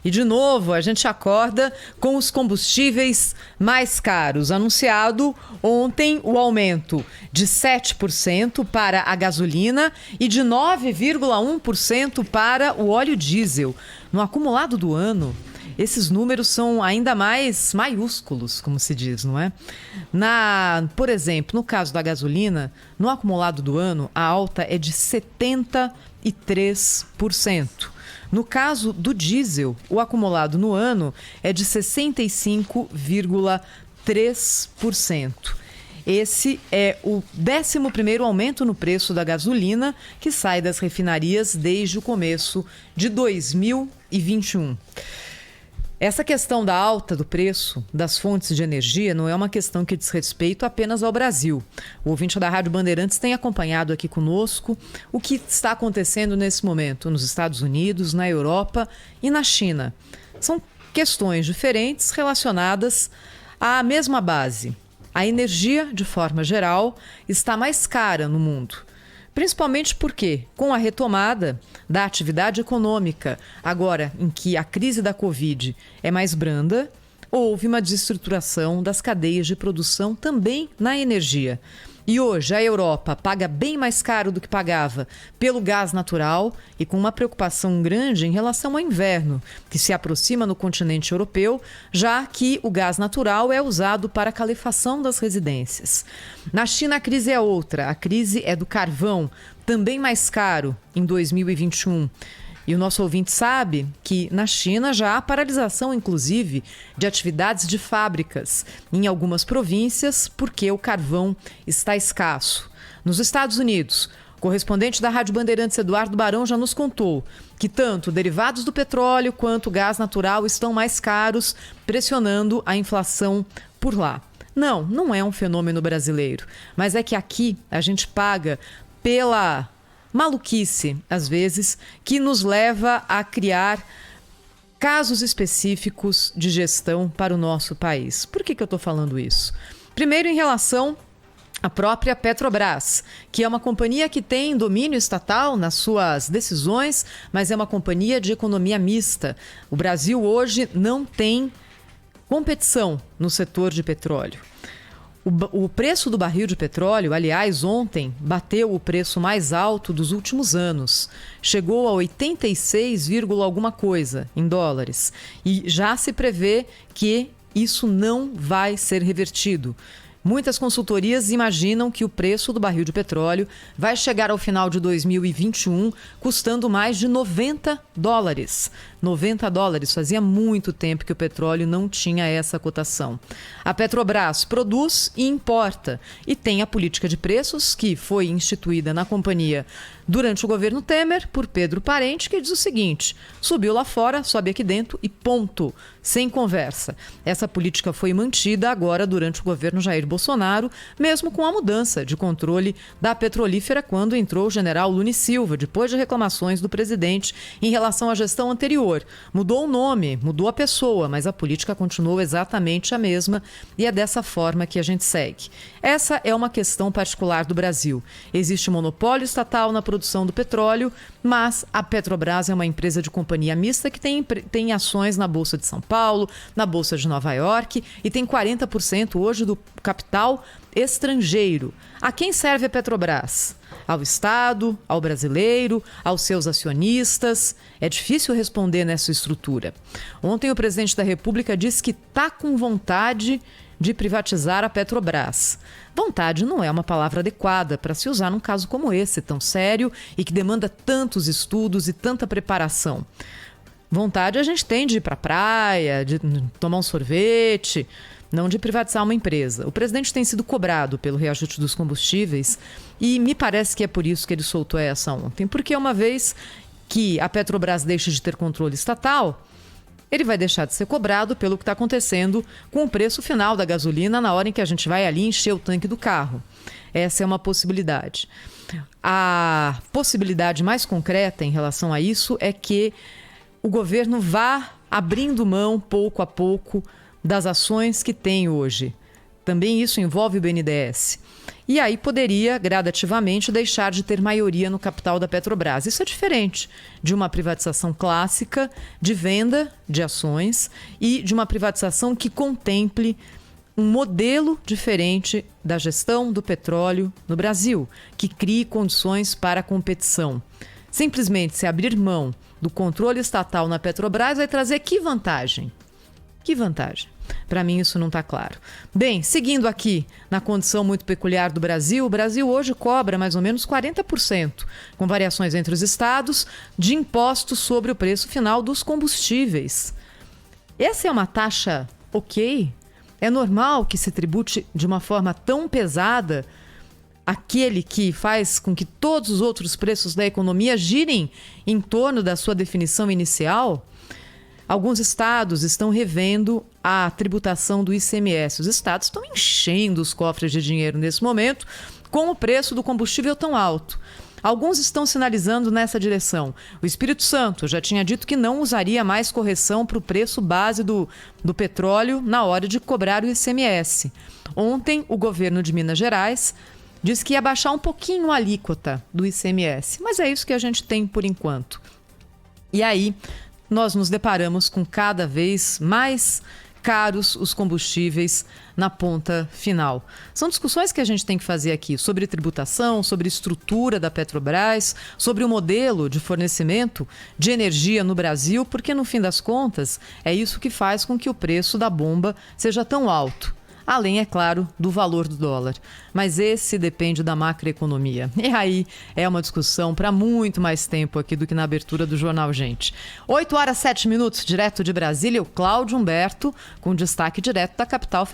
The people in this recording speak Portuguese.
E de novo, a gente acorda com os combustíveis mais caros. Anunciado ontem o aumento de 7% para a gasolina e de 9,1% para o óleo diesel. No acumulado do ano, esses números são ainda mais maiúsculos, como se diz, não é? Por exemplo, no caso da gasolina, no acumulado do ano, a alta é de 73%. No caso do diesel, o acumulado no ano é de 65,3%. Esse é o 11º aumento no preço da gasolina que sai das refinarias desde o começo de 2021. Essa questão da alta do preço das fontes de energia não é uma questão que diz respeito apenas ao Brasil. O ouvinte da Rádio Bandeirantes tem acompanhado aqui conosco o que está acontecendo nesse momento nos Estados Unidos, na Europa e na China. São questões diferentes relacionadas à mesma base. A energia, de forma geral, está mais cara no mundo. Principalmente porque, com a retomada da atividade econômica, agora em que a crise da Covid é mais branda, houve uma desestruturação das cadeias de produção também na energia. E hoje a Europa paga bem mais caro do que pagava pelo gás natural e com uma preocupação grande em relação ao inverno, que se aproxima no continente europeu, já que o gás natural é usado para a calefação das residências. Na China a crise é outra, a crise é do carvão, também mais caro em 2021. E o nosso ouvinte sabe que na China já há paralisação, inclusive, de atividades de fábricas em algumas províncias porque o carvão está escasso. Nos Estados Unidos, o correspondente da Rádio Bandeirantes, Eduardo Barão, já nos contou que tanto derivados do petróleo quanto gás natural estão mais caros, pressionando a inflação por lá. Não é um fenômeno brasileiro, mas é que aqui a gente paga pela maluquice, às vezes, que nos leva a criar casos específicos de gestão para o nosso país. Por que eu estou falando isso? Primeiro, em relação à própria Petrobras, que é uma companhia que tem domínio estatal nas suas decisões, mas é uma companhia de economia mista. O Brasil hoje não tem competição no setor de petróleo. O preço do barril de petróleo, aliás, ontem bateu o preço mais alto dos últimos anos. Chegou a 86, alguma coisa em dólares. E já se prevê que isso não vai ser revertido. Muitas consultorias imaginam que o preço do barril de petróleo vai chegar ao final de 2021 custando mais de 90 dólares. 90 dólares. Fazia muito tempo que o petróleo não tinha essa cotação. A Petrobras produz e importa e tem a política de preços que foi instituída na companhia durante o governo Temer por Pedro Parente, que diz o seguinte: subiu lá fora, sobe aqui dentro e ponto, sem conversa. Essa política foi mantida agora durante o governo Jair Bolsonaro, mesmo com a mudança de controle da petrolífera quando entrou o general Lune Silva, depois de reclamações do presidente em relação à gestão anterior. Mudou o nome, mudou a pessoa, mas a política continuou exatamente a mesma e é dessa forma que a gente segue. Essa é uma questão particular do Brasil. Existe monopólio estatal na produção do petróleo, mas a Petrobras é uma empresa de companhia mista que tem ações na Bolsa de São Paulo, na Bolsa de Nova York e tem 40% hoje do capital estrangeiro. A quem serve a Petrobras? Ao Estado, ao brasileiro, aos seus acionistas? É difícil responder nessa estrutura. Ontem o presidente da República disse que está com vontade de privatizar a Petrobras. Vontade não é uma palavra adequada para se usar num caso como esse, tão sério e que demanda tantos estudos e tanta preparação. Vontade a gente tem de ir para a praia, de tomar um sorvete, não de privatizar uma empresa. O presidente tem sido cobrado pelo reajuste dos combustíveis e me parece que é por isso que ele soltou essa ontem. Porque uma vez que a Petrobras deixe de ter controle estatal, ele vai deixar de ser cobrado pelo que está acontecendo com o preço final da gasolina na hora em que a gente vai ali encher o tanque do carro. Essa é uma possibilidade. A possibilidade mais concreta em relação a isso é que o governo vá abrindo mão, pouco a pouco, das ações que tem hoje. Também isso envolve o BNDES. e aí poderia gradativamente deixar de ter maioria no capital da Petrobras. Isso é diferente de uma privatização clássica de venda de ações e de uma privatização que contemple um modelo diferente da gestão do petróleo no Brasil, que crie condições para a competição. Simplesmente se abrir mão do controle estatal na Petrobras vai trazer que vantagem? Que vantagem? Para mim isso não está claro. Bem, seguindo aqui na condição muito peculiar do Brasil, o Brasil hoje cobra mais ou menos 40%, com variações entre os estados, de impostos sobre o preço final dos combustíveis. Essa é uma taxa ok? É normal que se tribute de uma forma tão pesada aquele que faz com que todos os outros preços da economia girem em torno da sua definição inicial? Alguns estados estão revendo a tributação do ICMS. Os estados estão enchendo os cofres de dinheiro nesse momento com o preço do combustível tão alto. Alguns estão sinalizando nessa direção. O Espírito Santo já tinha dito que não usaria mais correção para o preço base do petróleo na hora de cobrar o ICMS. Ontem, o governo de Minas Gerais disse que ia baixar um pouquinho a alíquota do ICMS, mas é isso que a gente tem por enquanto. E aí, nós nos deparamos com cada vez mais caros os combustíveis na ponta final. São discussões que a gente tem que fazer aqui sobre tributação, sobre estrutura da Petrobras, sobre o modelo de fornecimento de energia no Brasil, porque no fim das contas é isso que faz com que o preço da bomba seja tão alto. Além, é claro, do valor do dólar. Mas esse depende da macroeconomia. E aí é uma discussão para muito mais tempo aqui do que na abertura do Jornal Gente. 8h07, direto de Brasília, o Cláudio Humberto, com destaque direto da capital.